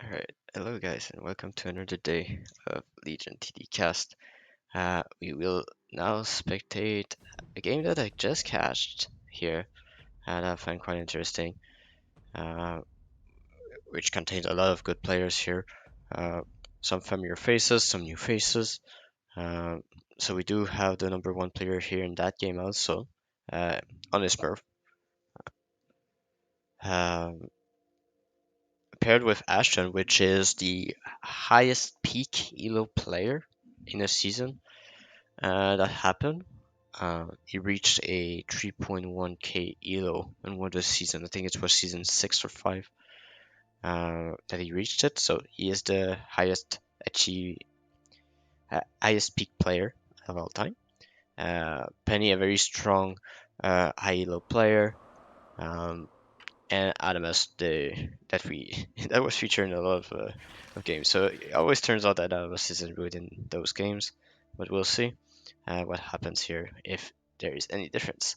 Alright, hello guys and welcome to another day of Legion TD Cast. We will now spectate a game that I just catched here and I find quite interesting, uh, which contains a lot of good players here. Uh, some familiar faces, some new faces. Um, so we do have the number one player here in that game also, on his Smurf. Um, Paired with Ashton, which is the highest peak elo player in a season that happened. He reached a 3.1k elo in one of the season. I think it was season 6 or 5 that he reached it. So he is the highest peak player of all time. Penny, a very strong high elo player. Um, and Adamus, that was featured in a lot of games. So it always turns out that Adamus isn't good in those games, but we'll see what happens here if there is any difference.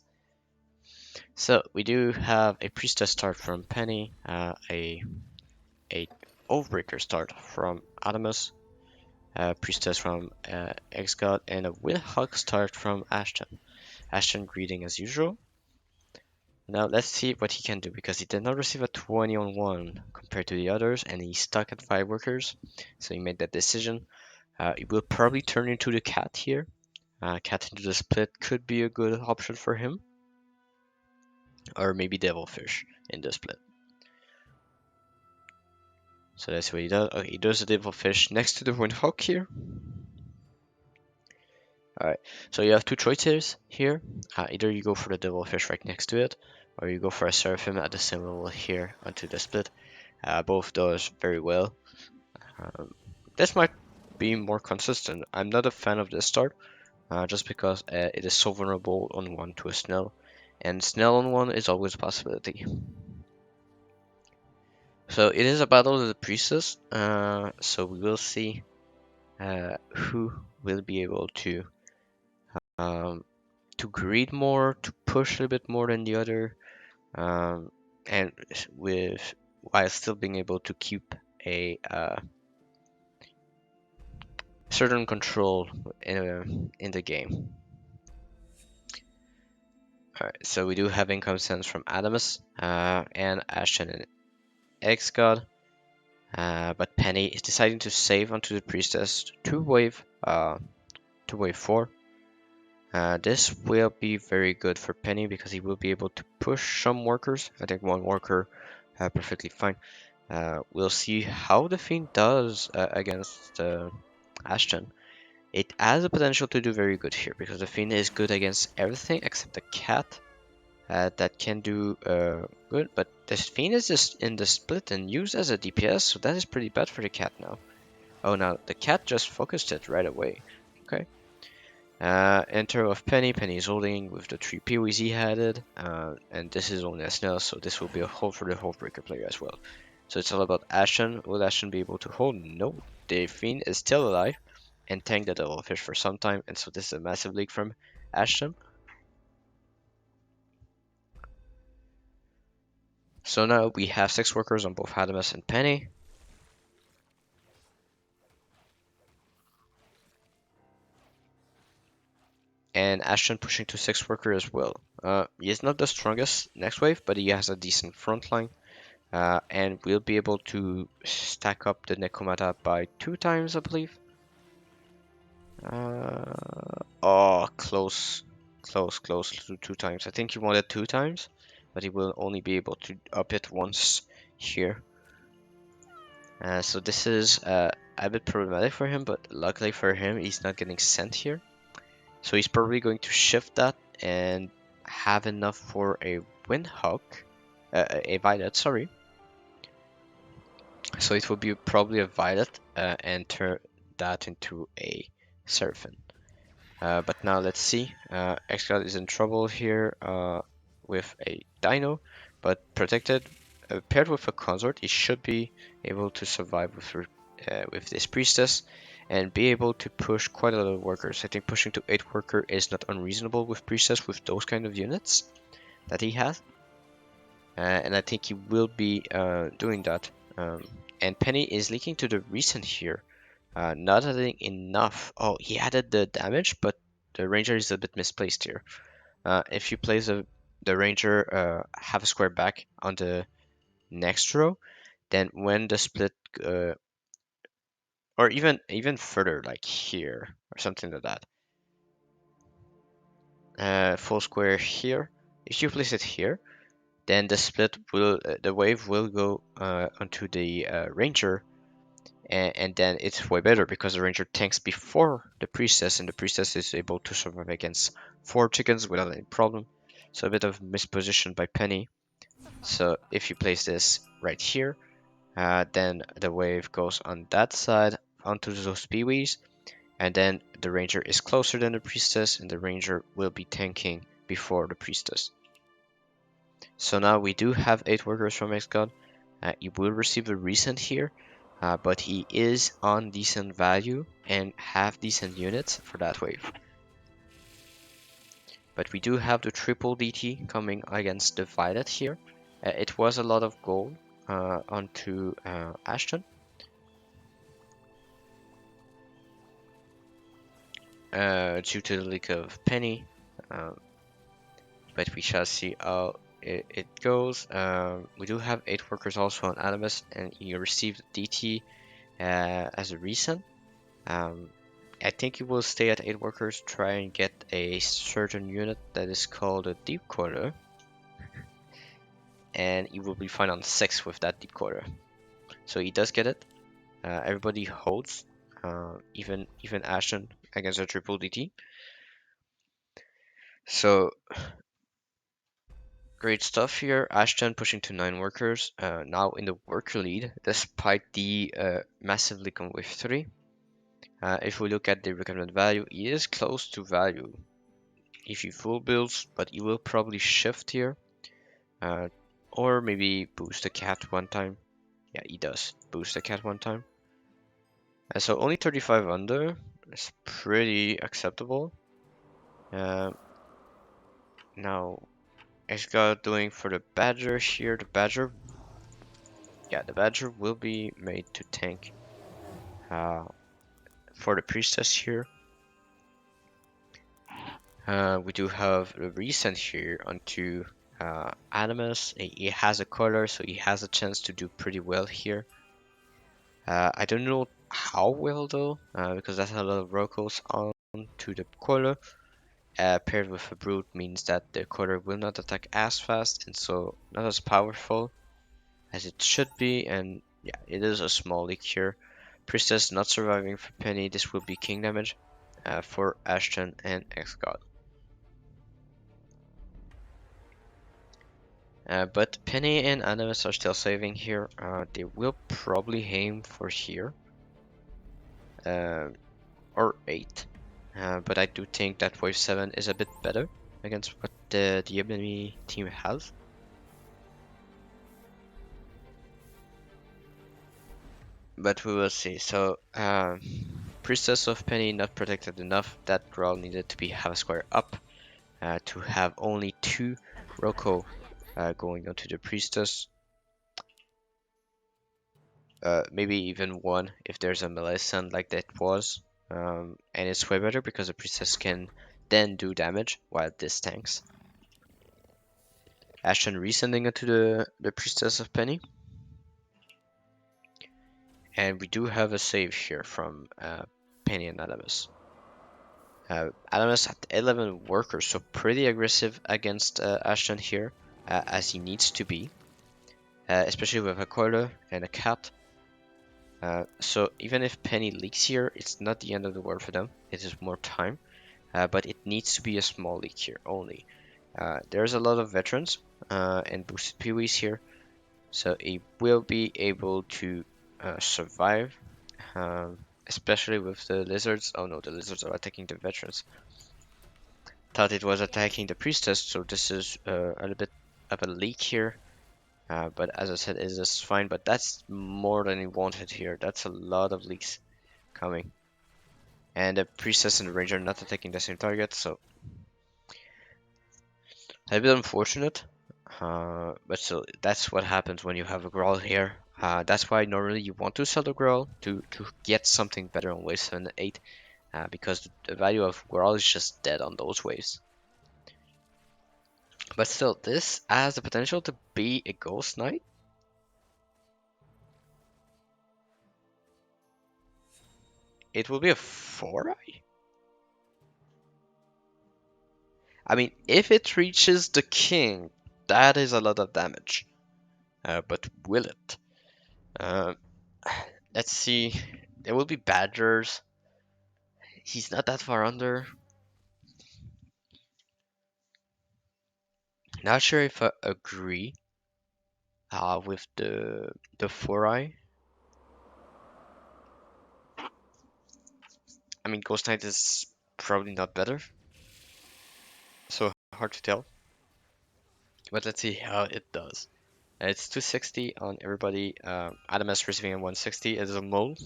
So we do have a priestess start from Penny, a Oathbreaker start from Adamus, a priestess from X-God, and a Windhawk start from Ashton. Ashton greeting as usual. Now let's see what he can do because he did not receive a 20 on 1 compared to the others and he's stuck at 5 workers. So he made that decision. He will probably turn into the cat here. Cat into the split could be a good option for him. Or maybe Devilfish in the split. So that's what he does. Okay, he does the Devilfish next to the Windhawk here. Alright, so you have two choices here. Either you go for the Devilfish right next to it, or you go for a Seraphim at the same level here onto the split. Both does very well. This might be more consistent. I'm not a fan of this start, just because it is so vulnerable on one to a Snell, and Snell on one is always a possibility. So it is a battle of the priestess, so we will see who will be able um, to greed more, to push a little bit more than the other, and with while still being able to keep a certain control in the game. Alright, so we do have income sense from Adamus and Ashton and X-God, but Penny is deciding to save onto the priestess to wave 4. This will be very good for Penny because he will be able to push some workers. I think one worker perfectly fine. We'll see how the Fiend does against Ashton. It has the potential to do very good here because the Fiend is good against everything except the cat that can do good. But the Fiend is just in the split and used as a DPS, so that is pretty bad for the cat now. Oh, now the cat just focused it right away. Okay. Enter of Penny. Penny is holding with the 3 POEs he had, and this is only a Snell, so this will be a hold for the Holdbreaker player as well. So it's all about Ashen. Will Ashen be able to hold? No. The Fiend is still alive and tank the Devilfish for some time, and so this is a massive leak from Ashton. So now we have 6 workers on both Hadamus and Penny. And Ashton pushing to 6 worker as well. He is not the strongest next wave, but he has a decent front line. And we'll be able to stack up the Necromata by 2 times, I believe. Oh, close to 2 times. I think he wanted 2 times, but he will only be able to up it once here. So this is a bit problematic for him, but luckily for him, he's not getting sent here. So he's probably going to shift that and have enough for a Windhawk, a Violet, sorry. So it will be probably a Violet and turn that into a Seraphim. But now let's see. X-God is in trouble here with a Dino, but protected. Paired with a Consort, he should be able to survive with this Priestess and be able to push quite a lot of workers. I think pushing to 8 worker is not unreasonable with Priestess with those kind of units that he has. And I think he will be doing that And Penny is leaking to the recent here. Not adding enough. Oh, he added the damage, but the Ranger is a bit misplaced here. If you place the Ranger half a square back on the next row, then when the split, or even further, like here, or something like that, full square here, if you place it here, then the wave will go onto the Ranger, and then it's way better because the Ranger tanks before the Priestess, and the Priestess is able to survive against 4 chickens without any problem. So a bit of misposition by Penny. So if you place this right here, then the wave goes on that side onto those peewees, and then the Ranger is closer than the Priestess, and the Ranger will be tanking before the Priestess. So now we do have 8 workers from X-God. He will receive a recent here, but he is on decent value and have decent units for that wave. But we do have the triple DT coming against the Violet here. It was a lot of gold onto Ashton. Due to the leak of Penny, but we shall see how it goes. We do have 8 workers also on Animus, and he received DT as a reason. I think he will stay at 8 workers, try and get a certain unit that is called a deep quarter, and he will be fine on 6 with that deep quarter. So he does get it. Everybody holds, even Ashton against a triple DT. So great stuff here. Ashton pushing to 9 workers, now in the worker lead, despite the massive leak on wave 3. If we look at the recommended value, he is close to value if he full builds, but he will probably shift here, or maybe boost the cat one time. Yeah, he does boost the cat one time. So only 35 under is pretty acceptable. Now X-God doing for the Badger here. The Badger will be made to tank for the Priestess here. We do have the recent here onto Animus. He has a color, so he has a chance to do pretty well here. I don't know how well though, because that's a lot of Rocos on to the color. Paired with a Brute means that the color will not attack as fast, and so not as powerful as it should be. And yeah, it is a small leak here. Priestess not surviving for Penny. This will be king damage for Ashton and X-God. But Penny and Animus are still saving here. They will probably aim for here. Or 8. But I do think that wave 7 is a bit better against what the enemy team has. But we will see. So, Priestess of Penny not protected enough. That roll needed to be half a square up to have only 2 Roko going onto the Priestess. Maybe even 1 if there's a melee send like that was. And it's way better because the Priestess can then do damage while this tanks. Ashton resending it to the Priestess of Penny. And we do have a save here from Penny and Adamus. Adamus had 11 workers, so pretty aggressive against Ashton here, as he needs to be. Especially with a coiler and a cat. So even if Penny leaks here, it's not the end of the world for them. It is more time. But it needs to be a small leak here only. There's a lot of veterans and boosted peewees here. So he will be able to survive, especially with the lizards. Oh no, the lizards are attacking the veterans. Thought it was attacking the priestess, so this is a little bit of a leak here. But as I said, it is fine, but that's more than he wanted here. That's a lot of leaks coming. And the priestess and the ranger not attacking the same target, so a bit unfortunate. But still, that's what happens when you have a Growl here. That's why normally you want to sell the Grail to get something better on wave 7 and 8, because the value of Grail is just dead on those waves. But still, this has the potential to be a Ghost Knight. It will be a 4-eye? I mean, if it reaches the king, that is a lot of damage. But will it? Uh, let's see. There will be Badgers. He's not that far under. Not sure if I agree with the 4-eye. I mean, Ghost Knight is probably not better, so hard to tell. But let's see how it does. It's 260 on everybody. Adamas receiving a 160 as a mole.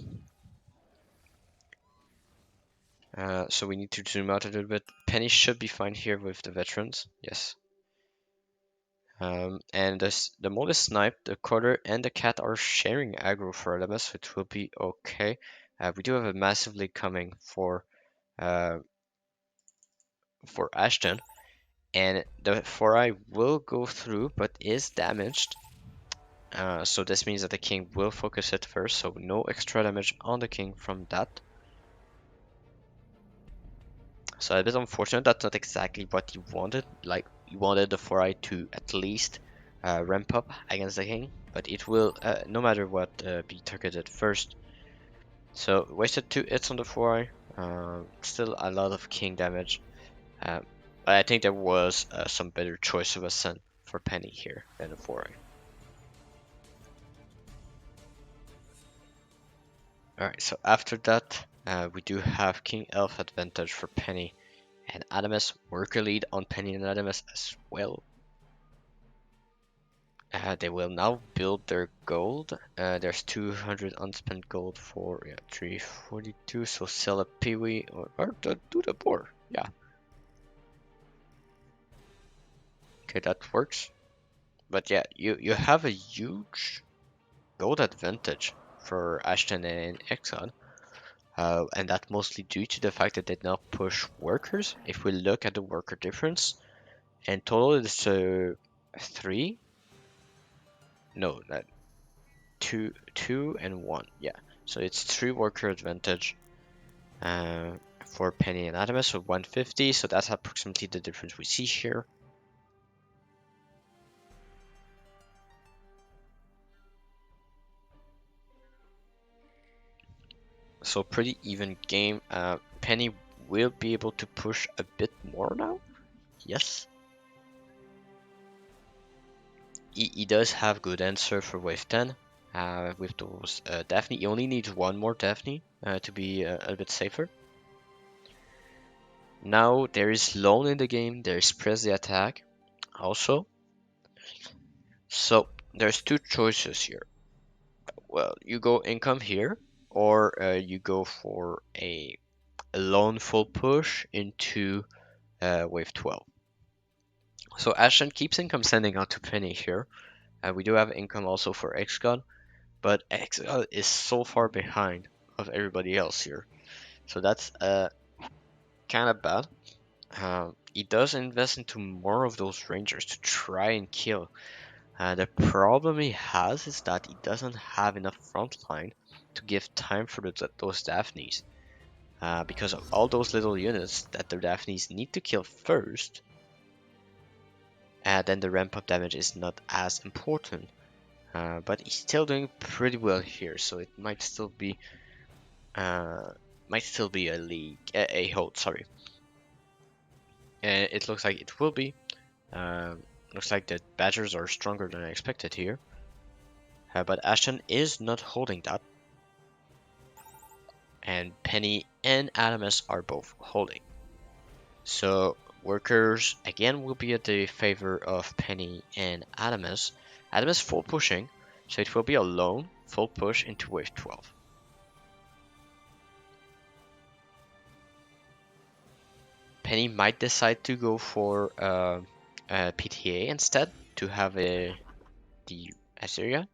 So we need to zoom out a little bit. Penny should be fine here with the veterans. Yes. And the mole is sniped. The quarter and the cat are sharing aggro for Adamas, so it will be okay. We do have a massive lead coming uh, for Ashton. And the 4-eye will go through, but is damaged. So this means that the king will focus it first, so no extra damage on the king from that. So a bit unfortunate, that's not exactly what you wanted. Like, you wanted the 4-eye to at least ramp up against the king, but it will, no matter what, be targeted first. So wasted 2 hits on the 4-eye, still a lot of king damage. But I think there was some better choice of a Ascent for Penny here than the 4-eye. Alright, so after that, we do have King Elf advantage for Penny and Adamus, worker lead on Penny and Adamus as well. They will now build their gold. There's 200 unspent gold for 342, so sell a peewee or do the boar. Yeah. Okay, that works. But yeah, you have a huge gold advantage for Ashton and Exxon. And that mostly due to the fact that they now push workers. If we look at the worker difference, in total it's 3. No, not 2 and 1. Yeah, so it's 3 worker advantage for Penny and Adamus, so 150. So that's approximately the difference we see here. So pretty even game. Penny will be able to push a bit more now. Yes. He does have good answer for wave 10 with those Daphne. He only needs one more Daphne to be a bit safer. Now there is Lone in the game. There's Press the Attack also. So there's 2 choices here. Well, you go income here, or you go for a Lone full push into wave 12. So Ashton keeps income sending out to Penny here. We do have income also for X-God, but X-God is so far behind of everybody else here. So that's kind of bad. He does invest into more of those rangers to try and kill. The problem he has is that he doesn't have enough frontline to give time for those Daphnes. Because of all those little units that the Daphnes need to kill first, then the ramp up damage is not as important. But he's still doing pretty well here, so it might still be a league, a hold. Sorry, it looks like it will be. Looks like the Badgers are stronger than I expected here. But Ashton is not holding that. And Penny and Adamus are both holding. So workers again will be at the favor of Penny and Adamus. Adamus full pushing, so it will be a lone full push into wave 12. Penny might decide to go for PTA instead to have the Assyria.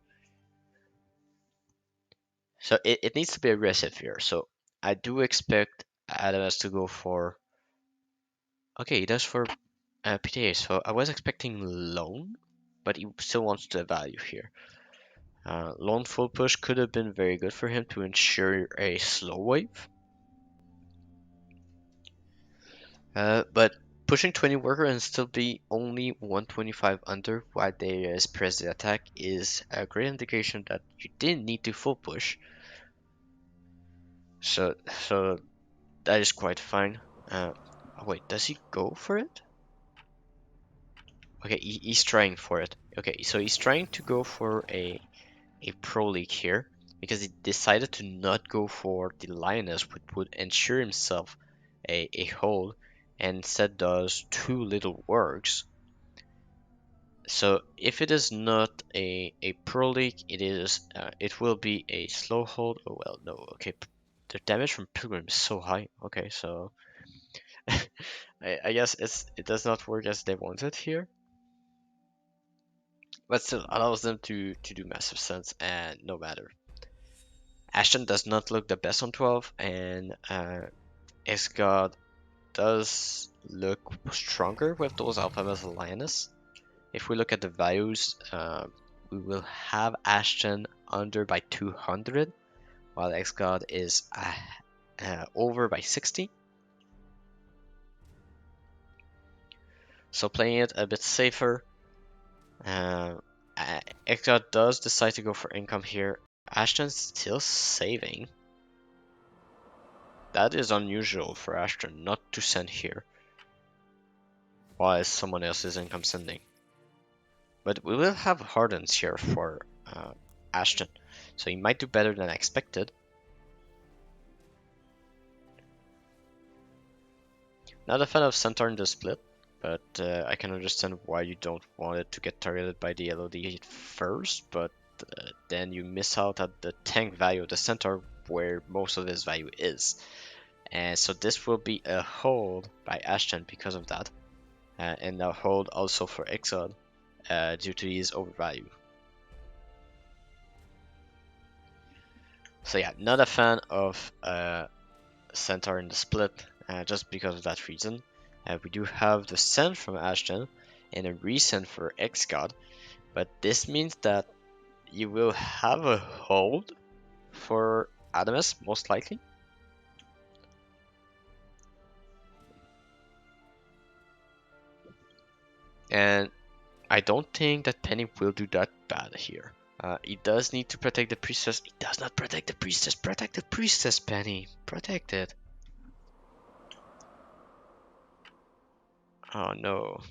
So it needs to be aggressive here. So I do expect Adamas to go for. Okay, he does for PTA. So I was expecting loan, but he still wants the value here. Loan full push could have been very good for him to ensure a slow wave. But pushing 20 worker and still be only 125 under while there is press the attack is a great indication that you didn't need to full push. So that is quite fine. Wait, does he go for it? Okay, he's trying for it. Okay, so he's trying to go for a pro league here because he decided to not go for the lioness, which would ensure himself a hold, and instead does two little works. So if it is not a pro league, it will be a slow hold. Oh well, no. Okay, the damage from Pilgrim is so high. Okay, so I guess it does not work as they wanted here, but still allows them to do massive sense and no matter. Ashton does not look the best on 12, and X-God does look stronger with those Alphabet Lioness. If we look at the values, we will have Ashton under by 200, while X-God is over by 60. So playing it a bit safer, uh, X-God does decide to go for income here. Ashton's still saving. That is unusual for Ashton not to send here, while someone else is income sending. But we will have Hardens here for Ashton, so he might do better than expected. Not a fan of Centaur in the split, but I can understand why you don't want it to get targeted by the LOD first, but then you miss out at the tank value of the Centaur where most of his value is. And so this will be a hold by Ashton because of that, and a hold also for Exod due to his overvalue. So yeah, not a fan of Centaur in the split, just because of that reason. We do have the send from Ashton and a resend for X-God, but this means that you will have a hold for Adamus, most likely. And I don't think that Penny will do that bad here. He does need to protect the priestess. He does not protect the priestess. Protect the priestess, Penny. Protect it. Oh no.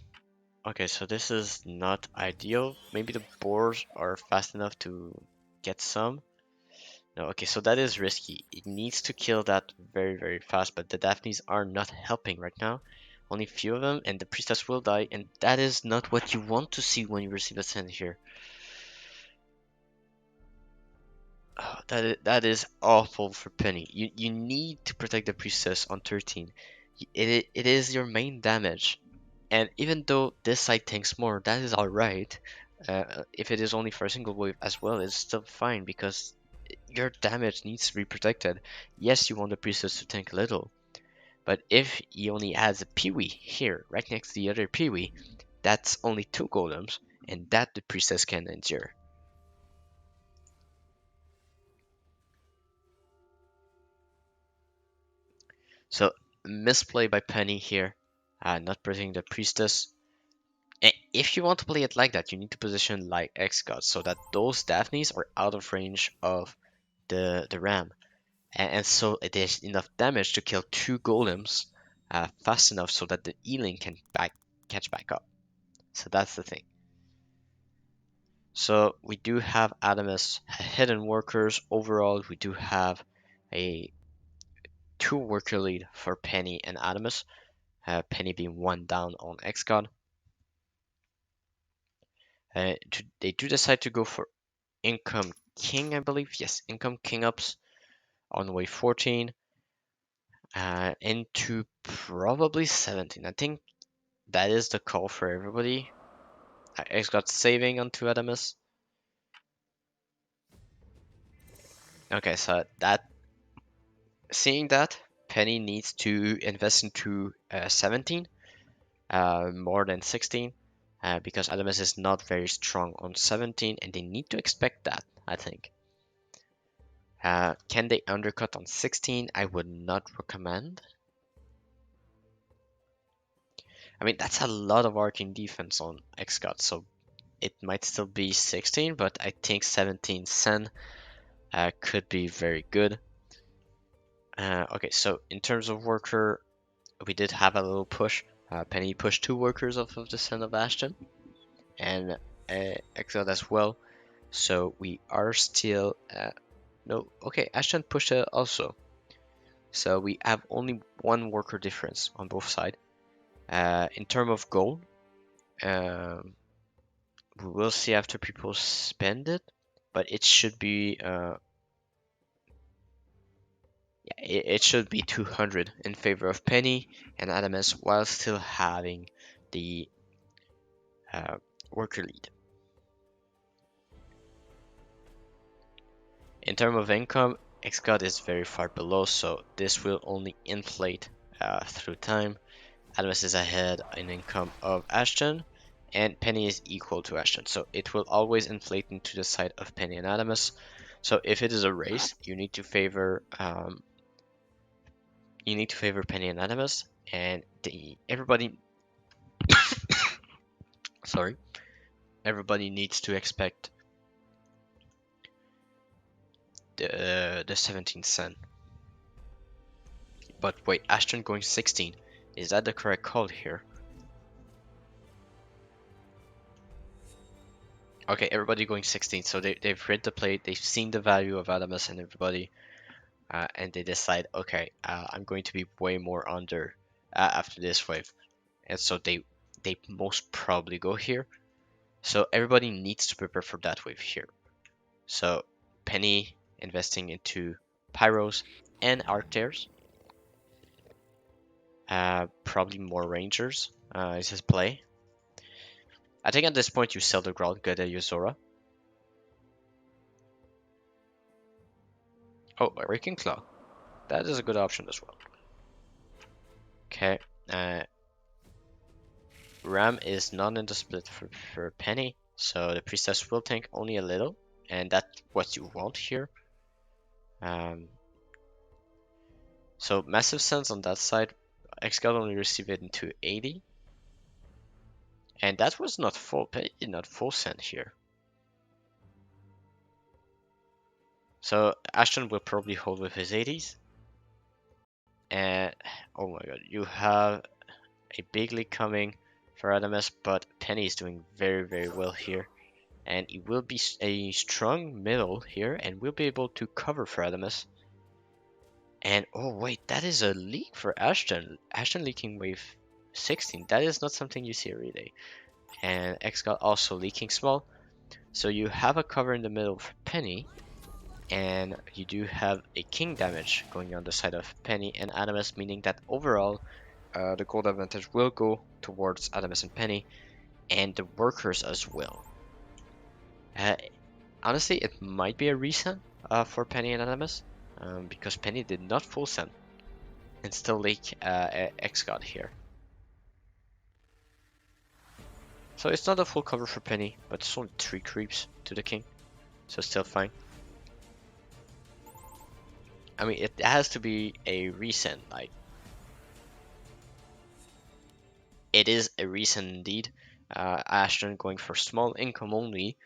Okay, so this is not ideal. Maybe the boars are fast enough to get some. No, okay, so that is risky. It needs to kill that very, very fast, but the Daphnes are not helping right now. Only few of them, and the priestess will die, and that is not what you want to see when you receive a send here. Oh, that is awful for Penny. You need to protect the priestess on 13. It is your main damage. And even though this side tanks more, that is alright. If it is only for a single wave as well, it's still fine because your damage needs to be protected. Yes, you want the priestess to tank a little, but if he only adds a peewee here, right next to the other peewee, that's only 2 golems, and that the priestess can endure. So, misplay by Penny here, not protecting the priestess. If you want to play it like that, you need to position like X-God so that those Daphnes are out of range of the ram, and so it is enough damage to kill 2 golems fast enough so that the Eling can catch back up. So that's the thing. So we do have Adamus hidden workers. Overall, we do have a 2 worker lead for Penny and Adamus. Penny being 1 down on X-God. They do decide to go for Income King, I believe. Yes, Income King ups on wave 14 into probably 17. I think that is the call for everybody. X got saving onto Adamus. Okay, so that seeing that, Penny needs to invest into 17, more than 16, because Adamus is not very strong on 17, and they need to expect that, I think. Can they undercut on 16? I would not recommend. I mean, that's a lot of arcane defense on Xcot, so it might still be 16, but I think 17 Sen could be very good. Okay, so in terms of worker, we did have a little push. Penny pushed 2 workers off of the Sen of Ashton, and Xcot as well. So we are still no. Okay, Ashton pushed it also. So we have only 1 worker difference on both sides. In terms of gold, um, we will see after people spend it, but it should be yeah, it should be 200 in favor of Penny and Adamus while still having the uh, worker lead. In terms of income, Xcot is very far below, so this will only inflate through time. Adamus is ahead in income of Ashton, and Penny is equal to Ashton, so it will always inflate into the side of Penny and Adamus. So if it is a race, you need to favor Penny and Adamus, and everybody, sorry, everybody needs to expect the 17 cent. But wait, Ashton going 16. Is that the correct call here? Okay, everybody going 16. So they've read the plate, they've seen the value of Adamus and everybody, and they decide, okay, I'm going to be way more under after this wave. And so they most probably go here. So everybody needs to prepare for that wave here. So Penny investing into Pyros and Arctairs. Probably more Rangers is his play. I think at this point you sell the Ground, get a Yuzora. Oh, a Raking Claw. That is a good option as well. Okay. Ram is not in the split for Penny, so the Priestess will tank only a little, and that's what you want here. Um, so massive sense on that side. Xgal only received it into 80, and that was not full send here. So Ashton will probably hold with his 80s. And oh my god, you have a big lead coming for Adamus, but Penny is doing very, very well here. And it will be a strong middle here, and we'll be able to cover for Adamus. And oh wait, that is a leak for Ashton. Ashton leaking wave 16. That is not something you see every day. And Xgal also leaking small. So you have a cover in the middle for Penny, and you do have a king damage going on the side of Penny and Adamus, meaning that overall the gold advantage will go towards Adamus and Penny, and the workers as well. Uh, Honestly, it might be a reset for Penny and Adamus, because Penny did not full send and still leak X-God here. So it's not a full cover for Penny, but it's only 3 creeps to the king, so still fine. I mean, it has to be a reset, like, it is a reason indeed. Ashton going for small income only.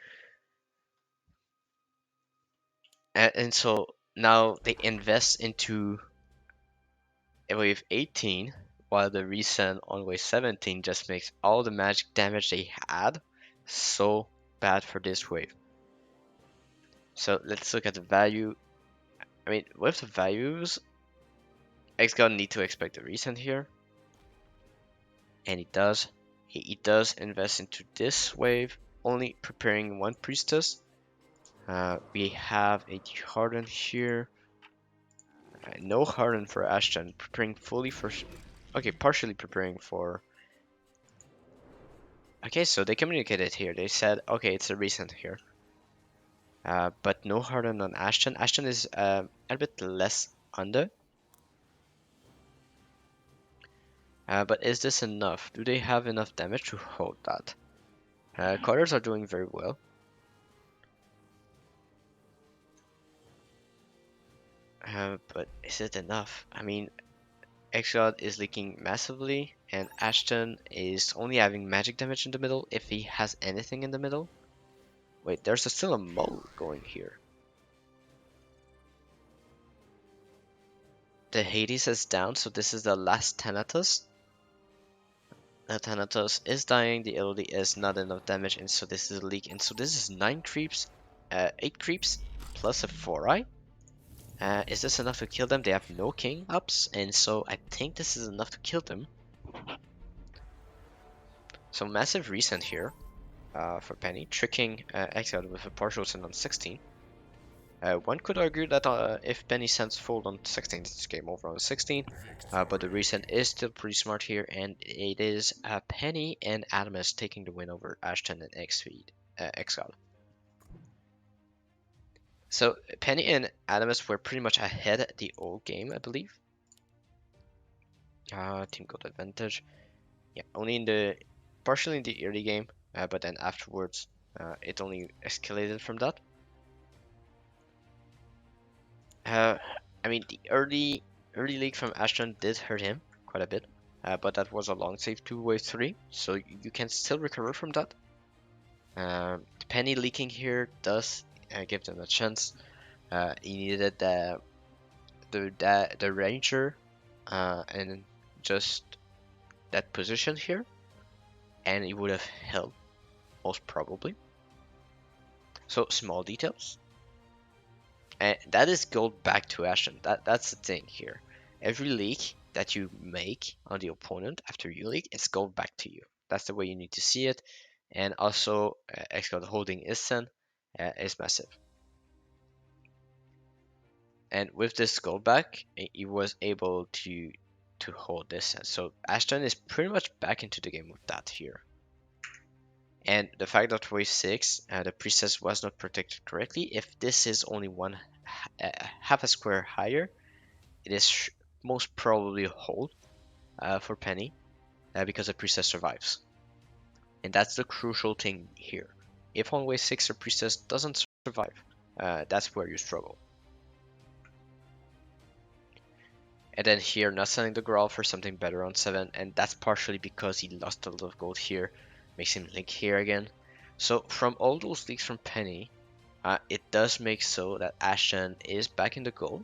And so now they invest into wave 18, while the resend on wave 17 just makes all the magic damage they had so bad for this wave. So let's look at the value. I mean, with the values, X gonna need to expect a resend here. And it does. He does invest into this wave, only preparing 1 priestess. We have a Harden here. No Harden for Ashton, preparing fully for. Okay, partially preparing for. Okay, so they communicated here. They said, okay, it's a recent here. but no harden on Ashton. Ashton is a bit less under. But is this enough? Do they have enough damage to hold that? Carters are doing very well. But is it enough? I mean, Exod is leaking massively, and Ashton is only having magic damage in the middle if he has anything in the middle. Wait, there's still a mole going here. The Hades is down, so this is the last Thanatos. The Thanatos is dying, the LOD is not enough damage, and so this is a leak. And so this is 9 creeps, 8 creeps, plus a 4-eye. Is this enough to kill them? They have no king ups, and so I think this is enough to kill them. So massive resend here for Penny, tricking Exile with a partial send on 16. One could argue that if Penny sends fold on 16, it's game over on 16. But the resend is still pretty smart here, and it is Penny and Adamus taking the win over Ashton and Exile. So Penny and Adamus were pretty much ahead the old game, I believe. Team got advantage. Yeah, only in the partially in the early game, but then afterwards it only escalated from that. I mean, the early league from Ashton did hurt him quite a bit, but that was a long save 2 wave 3, so you can still recover from that. The Penny leaking here does give them a chance. He needed the Ranger and just that position here, and he would have held most probably. So small details. And that is gold back to Ashton. That's the thing here. Every leak that you make on the opponent after you leak, it's gold back to you. That's the way you need to see it. And also, Xcode holding Isen is massive. And with this gold back, he was able to hold this. So Ashton is pretty much back into the game with that here. And the fact that wave 6, the priestess was not protected correctly, if this is only half a square higher, it is most probably a hold for Penny because the priestess survives. And that's the crucial thing here. If on wave 6 the priestess doesn't survive, that's where you struggle. And then here, not selling the Grawl for something better on 7, and that's partially because he lost a lot of gold here, makes him link here again. So from all those leaks from Penny, it does make so that Ashton is back in the gold.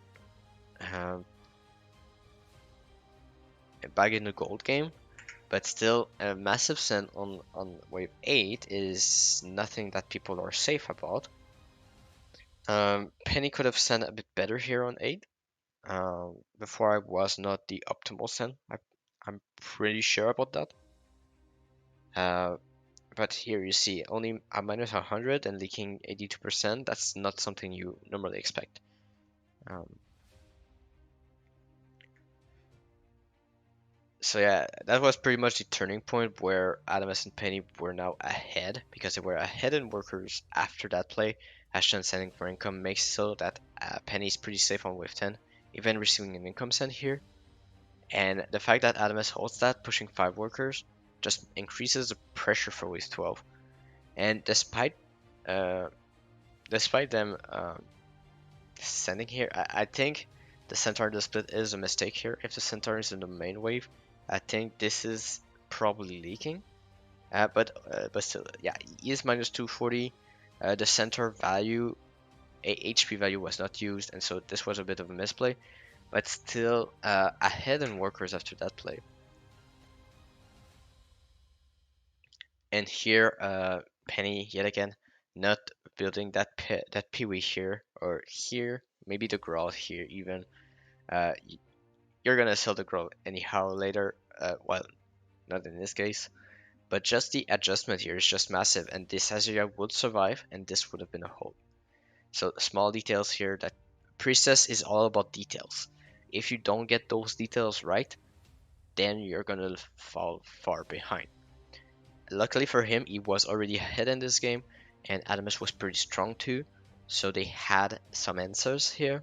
Back in the gold game, but still a massive send on wave 8 is nothing that people are safe about. Penny could have sent a bit better here on 8. Before I was not the optimal send. I'm pretty sure about that. But here you see only a minus 100 and leaking 82%. That's not something you normally expect. So yeah, that was pretty much the turning point where Adamus and Penny were now ahead because they were ahead in workers after that play. Ashton sending for income makes so that Penny is pretty safe on wave 10, even receiving an income send here. And the fact that Adamus holds that, pushing 5 workers, just increases the pressure for wave 12. And despite them sending here, I think the centaur in the split is a mistake here. If the centaur is in the main wave, I think this is probably leaking. But still, yeah, he is minus 240. The centaur value, HP value was not used, and so this was a bit of a misplay. But still ahead in workers after that play. And here, Penny yet again not building that peewee here or here, maybe the Grawl here even. Uh, you're gonna sell the Grawl anyhow later. Well, not in this case, but just the adjustment here is just massive, and this Azria would survive, and this would have been a hold. So small details here. That Priestess is all about details. If you don't get those details right, then you're gonna fall far behind. Luckily for him, he was already ahead in this game, and Adamus was pretty strong too. So they had some answers here,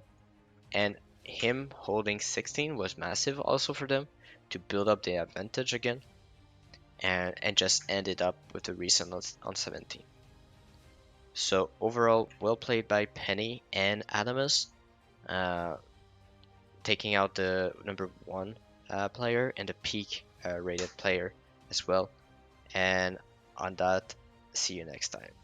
and him holding 16 was massive also for them to build up the advantage again, and just ended up with a reset on 17. So overall, well played by Penny and Adamus, uh, taking out the number 1 player and the peak rated player as well. And on that, see you next time.